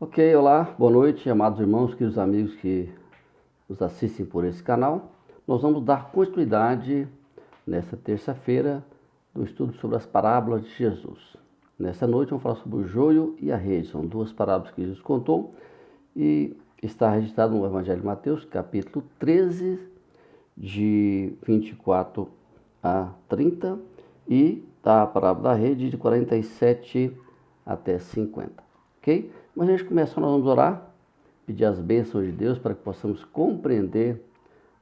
Ok, olá, boa noite, amados irmãos, queridos amigos que nos assistem por esse canal. Nós vamos dar continuidade nesta terça-feira do estudo sobre as parábolas de Jesus. Nessa noite vamos falar sobre o joio e a rede. São duas parábolas que Jesus contou e está registrado no Evangelho de Mateus, capítulo 13, de 24 a 30, e a parábola da rede de 47 até 50. Ok? Mas a gente começa, nós vamos orar, pedir as bênçãos de Deus para que possamos compreender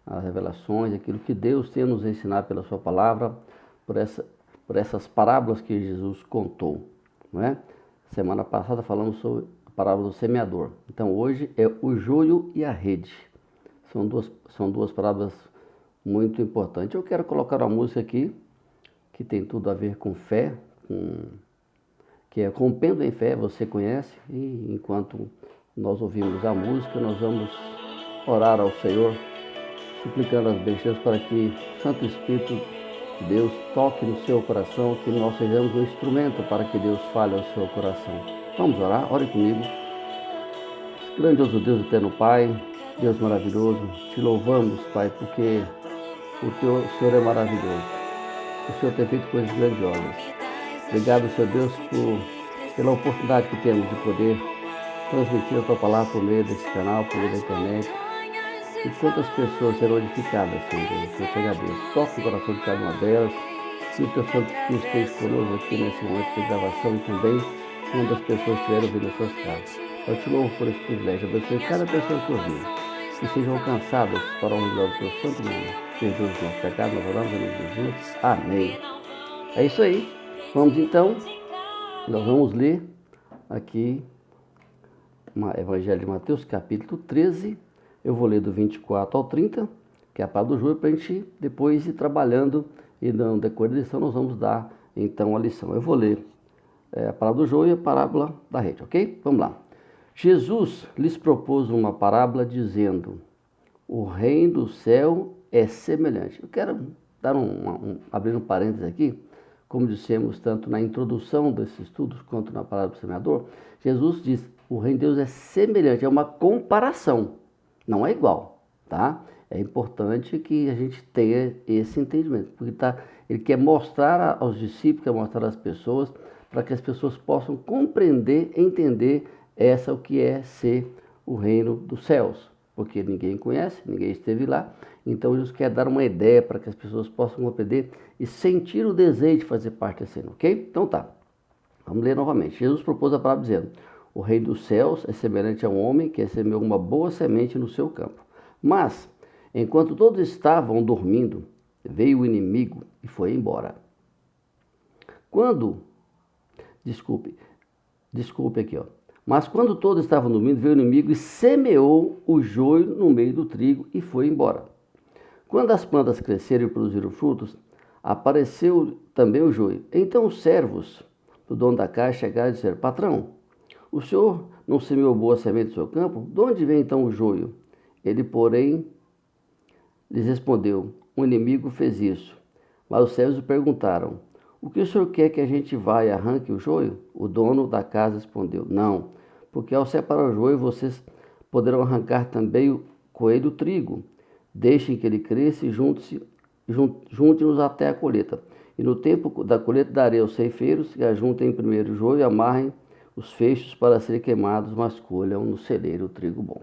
as revelações, aquilo que Deus tem a nos ensinar pela sua palavra, por essas parábolas que Jesus contou, não é? Semana passada falamos sobre a parábola do semeador. Então hoje é o joio e a rede. São duas parábolas muito importantes. Eu quero colocar uma música aqui que tem tudo a ver com fé, que é Rompendo em Fé, você conhece, e enquanto nós ouvimos a música, nós vamos orar ao Senhor, suplicando as bênçãos para que o Santo Espírito de Deus toque no seu coração, que nós sejamos um instrumento para que Deus fale ao seu coração. Vamos orar? Ore comigo. Grandioso Deus, eterno Pai, Deus maravilhoso, te louvamos, Pai, porque o Senhor é maravilhoso. O Senhor tem feito coisas grandiosas. Obrigado, Senhor Deus, pela oportunidade que temos de poder transmitir a Tua palavra por meio desse canal, por meio da internet. E quantas pessoas serão edificadas, Senhor Deus. Eu te agradeço. Toque o coração de cada uma delas. Que o Teu Santo Espírito esteja conosco aqui nesse momento de gravação e também quando as pessoas estiverem ouvindo as suas casas. Eu te louvo por esse privilégio. Abençoe cada pessoa que ouvir. Que sejam alcançadas para o melhor do Teu Santo nome. Perdoa os nossos pecados, nós oramos em nome de Jesus. Amém. É isso aí. Vamos então, nós vamos ler aqui Evangelho de Mateus, capítulo 13. Eu vou ler do 24 ao 30, que é a palavra do joio, para a gente depois ir trabalhando e no decorrer da lição nós vamos dar então a lição. Eu vou ler a parábola do joio e a parábola da rede, ok? Vamos lá. Jesus lhes propôs uma parábola dizendo: o reino do céu é semelhante. Eu quero dar abrir um parênteses aqui, como dissemos tanto na introdução desses estudos quanto na parábola do semeador. Jesus diz: o reino de Deus é semelhante, é uma comparação, não é igual, tá? É importante que a gente tenha esse entendimento, porque ele quer mostrar aos discípulos, quer mostrar às pessoas, para que as pessoas possam compreender, entender o que é ser o reino dos céus, porque ninguém conhece, ninguém esteve lá. Então Jesus quer dar uma ideia para que as pessoas possam compreender e sentir o desejo de fazer parte desse reino, ok? Então tá, vamos ler novamente. Jesus propôs a palavra dizendo: o reino dos céus é semelhante a um homem que semeou uma boa semente no seu campo. Mas, enquanto todos estavam dormindo, veio o inimigo e foi embora. Desculpe aqui, ó. Mas quando todos estavam dormindo, veio o inimigo e semeou o joio no meio do trigo e foi embora. Quando as plantas cresceram e produziram frutos, apareceu também o joio. Então os servos do dono da casa chegaram e disseram: patrão, o senhor não semeou boa semente no seu campo? De onde vem então o joio? Ele, porém, lhes respondeu: o inimigo fez isso. Mas os servos lhe perguntaram: o que o senhor quer que a gente vá e arranque o joio? O dono da casa respondeu: não, porque ao separar o joio, vocês poderão arrancar também o coelho do trigo. Deixem que ele cresça e junte-nos até a colheita. E no tempo da colheita darei aos ceifeiros que ajuntem primeiro o joio e amarrem os feixes para serem queimados, mas colham no celeiro o trigo bom.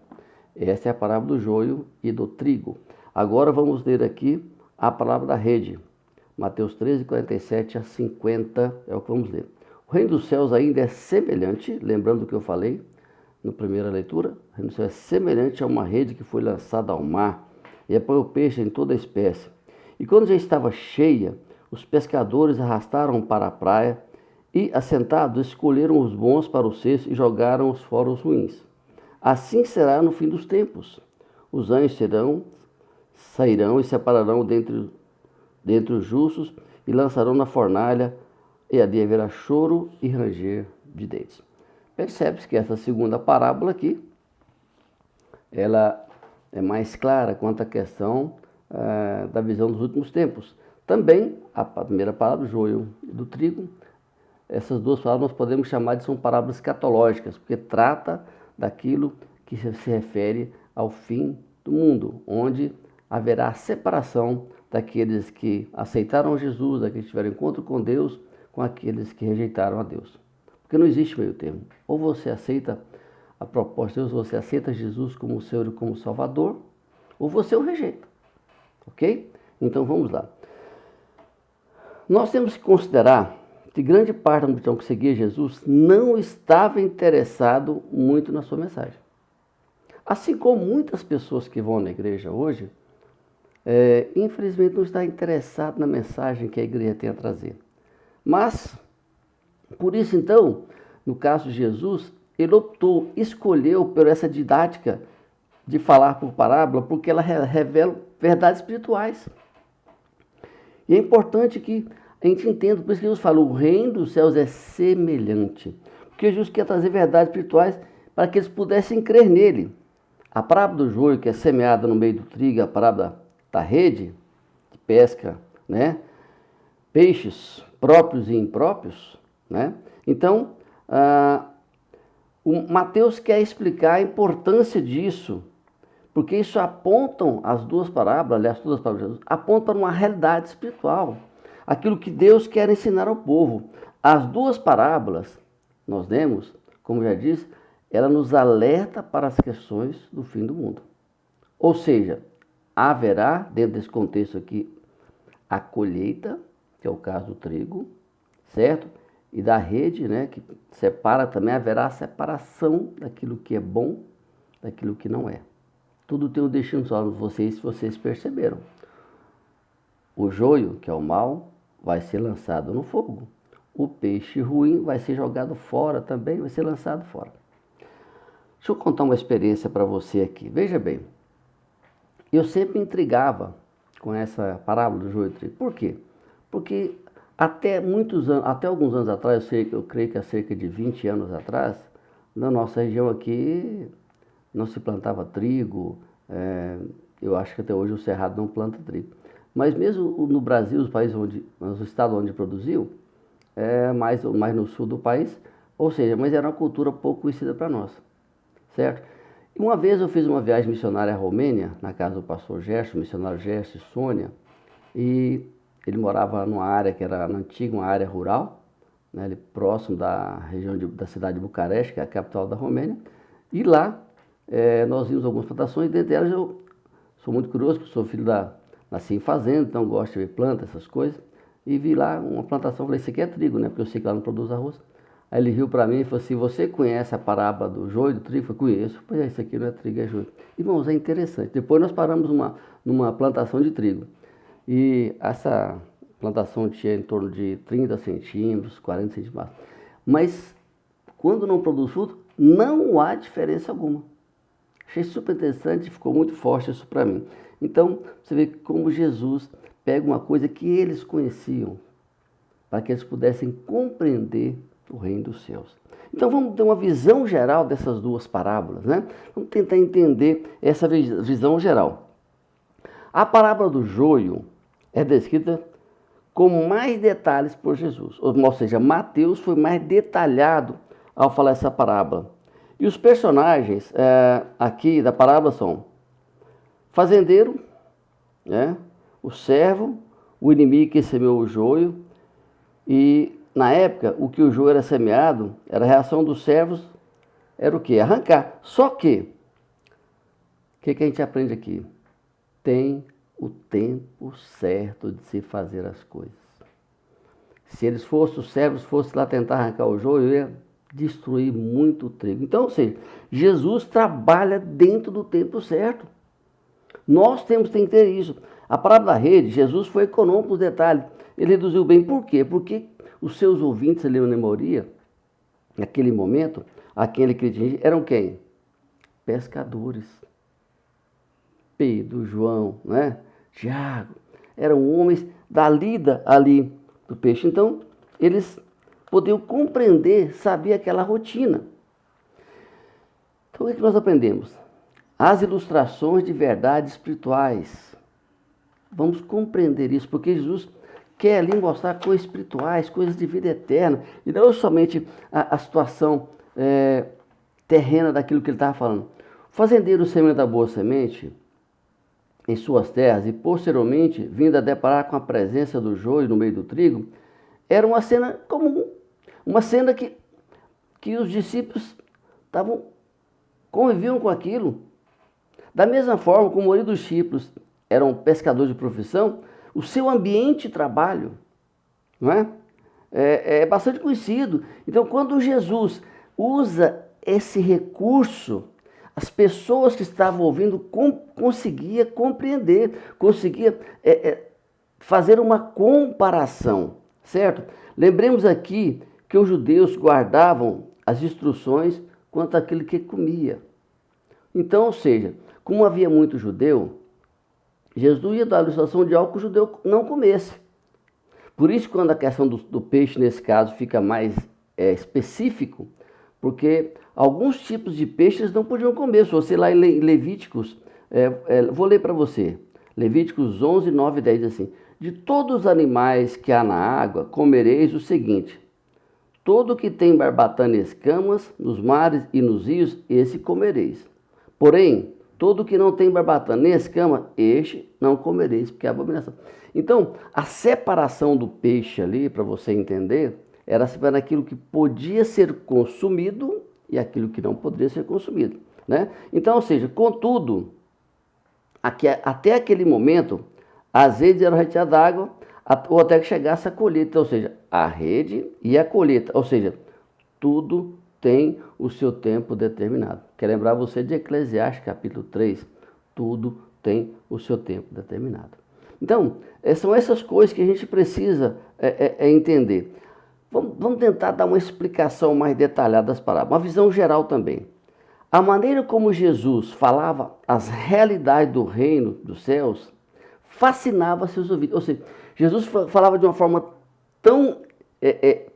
Esta é a parábola do joio e do trigo. Agora vamos ler aqui a palavra da rede. Mateus 13, 47 a 50 é o que vamos ler. O reino dos céus ainda é semelhante, lembrando o que eu falei na primeira leitura, o reino dos céus é semelhante a uma rede que foi lançada ao mar e apanhou peixe em toda a espécie. E quando já estava cheia, os pescadores arrastaram para a praia e, assentados, escolheram os bons para o cesto e jogaram fora os ruins. Assim será no fim dos tempos. Os anjos sairão e separarão dentre os justos e lançarão na fornalha, e ali haverá choro e ranger de dentes. Percebe-se que essa segunda parábola aqui, ela é mais clara quanto à questão da visão dos últimos tempos. Também a primeira parábola, do joio e do trigo, essas duas parábolas nós podemos chamar de são parábolas escatológicas, porque trata daquilo que se refere ao fim do mundo, onde haverá separação daqueles que aceitaram Jesus, daqueles que tiveram encontro com Deus, com aqueles que rejeitaram a Deus. Porque não existe meio termo. Ou você aceita a proposta de Deus, você aceita Jesus como Senhor e como Salvador, ou você o rejeita. Ok? Então vamos lá. Nós temos que considerar que grande parte da multidão que seguia Jesus não estava interessado muito na sua mensagem. Assim como muitas pessoas que vão na igreja hoje, infelizmente não está interessado na mensagem que a igreja tem a trazer. Mas, por isso então, no caso de Jesus, ele escolheu por essa didática de falar por parábola, porque ela revela verdades espirituais. E é importante que a gente entenda, por isso que Jesus fala, o reino dos céus é semelhante. Porque Jesus quer trazer verdades espirituais para que eles pudessem crer nele. A parábola do joio, que é semeada no meio do trigo, a parábola da rede, de pesca, né? Peixes próprios e impróprios, né? Então, o Mateus quer explicar a importância disso, porque isso apontam, as duas parábolas, aliás, todas as parábolas de Jesus, apontam para uma realidade espiritual, aquilo que Deus quer ensinar ao povo. As duas parábolas, nós lemos, como já disse, ela nos alerta para as questões do fim do mundo. Ou seja, haverá, dentro desse contexto aqui, a colheita, que é o caso do trigo, certo? E da rede, né, que separa também, haverá a separação daquilo que é bom, daquilo que não é. Tudo tem um destino só, se vocês perceberam. O joio, que é o mal, vai ser lançado no fogo. O peixe ruim vai ser jogado fora também, vai ser lançado fora. Deixa eu contar uma experiência para você aqui. Veja bem, eu sempre me intrigava com essa parábola do joio e trigo. Por quê? Porque até alguns anos atrás, eu creio que há cerca de 20 anos atrás, na nossa região aqui não se plantava trigo, eu acho que até hoje o Cerrado não planta trigo. Mas mesmo no Brasil, nos estados onde produziu, mais no sul do país, ou seja, mas era uma cultura pouco conhecida para nós, certo? E uma vez eu fiz uma viagem missionária à Romênia, na casa do pastor Gerson, missionário Gerson e Sônia, e ele morava numa área que era na antiga, uma área rural, né, ali próximo da região da cidade de Bucareste, que é a capital da Romênia, e lá nós vimos algumas plantações, dentre elas eu sou muito curioso, porque sou nasci em fazenda, então gosto de ver plantas, essas coisas, e vi lá uma plantação, falei, isso aqui é trigo, né, porque eu sei que lá não produz arroz. Aí ele riu para mim e falou assim, você conhece a parábola do joio e do trigo? Eu falei, conheço. Pois isso aqui não é trigo, é joio. Irmãos, é interessante. Depois nós paramos numa plantação de trigo. E essa plantação tinha em torno de 30 centímetros, 40 centímetros. Mas quando não produz fruto, não há diferença alguma. Achei super interessante, ficou muito forte isso para mim. Então, você vê como Jesus pega uma coisa que eles conheciam, para que eles pudessem compreender o reino dos céus. Então vamos ter uma visão geral dessas duas parábolas, né? Vamos tentar entender essa visão geral. A parábola do joio é descrita com mais detalhes por Jesus, ou seja, Mateus foi mais detalhado ao falar essa parábola. E os personagens aqui da parábola são fazendeiro, né? O servo, o inimigo que semeou o joio. E na época, o que o joio era semeado, era a reação dos servos, era o quê? Arrancar. Só que, o que a gente aprende aqui? Tem o tempo certo de se fazer as coisas. Se os servos fossem lá tentar arrancar o joio, ia destruir muito o trigo. Então, ou seja, Jesus trabalha dentro do tempo certo. Nós temos que ter isso. A parábola da rede, Jesus foi econômico nos detalhes. Ele reduziu bem. Por quê? Porque os seus ouvintes ali na Moria, naquele momento, a quem ele queria atingir, eram quem? Pescadores. Pedro, João, né? Tiago. Eram homens da lida ali do peixe. Então, eles podiam compreender, saber aquela rotina. Então, o que nós aprendemos? As ilustrações de verdades espirituais. Vamos compreender isso, porque Jesus quer ali mostrar coisas espirituais, coisas de vida eterna, e não somente a situação terrena daquilo que ele estava falando. O fazendeiro semeia a boa semente em suas terras e posteriormente vindo a deparar com a presença do joio no meio do trigo, era uma cena comum, uma cena que os discípulos conviviam com aquilo. Da mesma forma, como a maioria dos discípulos eram pescadores de profissão, o seu ambiente de trabalho, não é? É bastante conhecido. Então, quando Jesus usa esse recurso, as pessoas que estavam ouvindo conseguiam compreender, conseguiam fazer uma comparação, certo? Lembremos aqui que os judeus guardavam as instruções quanto àquilo que comia. Então, ou seja, como havia muito judeu, Jesus não ia dar a ilustração de algo que o judeu não comesse. Por isso, quando a questão do peixe, nesse caso, fica mais específico, porque alguns tipos de peixes não podiam comer. Se você lá em Levíticos, vou ler para você, Levíticos 11, 9 e 10 diz assim: de todos os animais que há na água, comereis o seguinte: todo que tem barbatana e escamas, nos mares e nos rios, esse comereis. Porém, todo que não tem barbatana nem escama, este não comereis, porque é abominação. Então, a separação do peixe ali, para você entender, era separar aquilo que podia ser consumido e aquilo que não poderia ser consumido, né? Então, ou seja, contudo, até aquele momento, as redes eram retiradas da água ou até que chegasse a colheita, ou seja, a rede e a colheita, ou seja, tudo tem o seu tempo determinado. Quero lembrar você de Eclesiastes capítulo 3, tudo tem o seu tempo determinado. Então, são essas coisas que a gente precisa entender. Vamos tentar dar uma explicação mais detalhada das palavras, uma visão geral também. A maneira como Jesus falava as realidades do reino dos céus fascinava seus ouvidos. Ou seja, Jesus falava de uma forma tão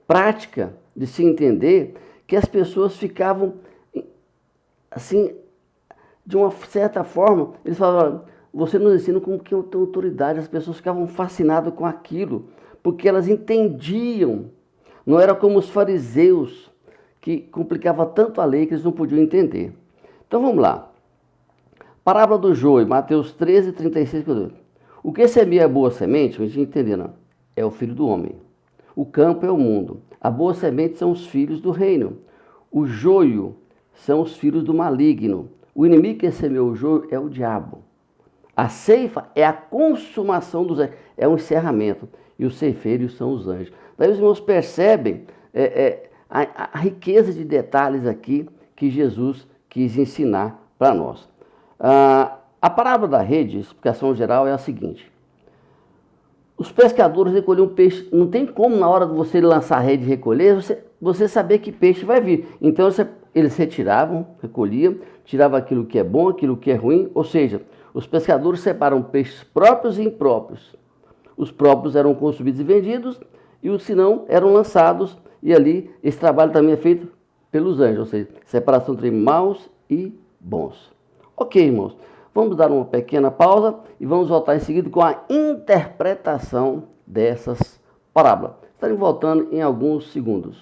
prática de se entender que as pessoas ficavam, assim, de uma certa forma, eles falavam: você nos ensina com que autoridade. As pessoas ficavam fascinadas com aquilo, porque elas entendiam. Não era como os fariseus, que complicava tanto a lei que eles não podiam entender. Então vamos lá. Parábola do joio, Mateus 13, 36, 42. O que semeia a boa semente, a gente entender, não, é o filho do homem. O campo é o mundo. A boa semente são os filhos do reino. O joio são os filhos do maligno. O inimigo que semeou o joio é o diabo. A ceifa é a consumação dos anjos, é um encerramento. E os ceifeiros são os anjos. Daí os irmãos percebem a riqueza de detalhes aqui que Jesus quis ensinar para nós. A parábola da rede, a explicação geral é a seguinte: os pescadores recolhiam peixe. Não tem como, na hora de você lançar a rede e recolher, você saber que peixe vai vir. Então eles retiravam, recolhiam, tiravam aquilo que é bom, aquilo que é ruim. Ou seja, os pescadores separam peixes próprios e impróprios. Os próprios eram consumidos e vendidos, e os se não eram lançados. E ali esse trabalho também é feito pelos anjos, ou seja, separação entre maus e bons. Ok, irmãos, vamos dar uma pequena pausa e vamos voltar em seguida com a interpretação dessas parábolas. Estaremos voltando em alguns segundos.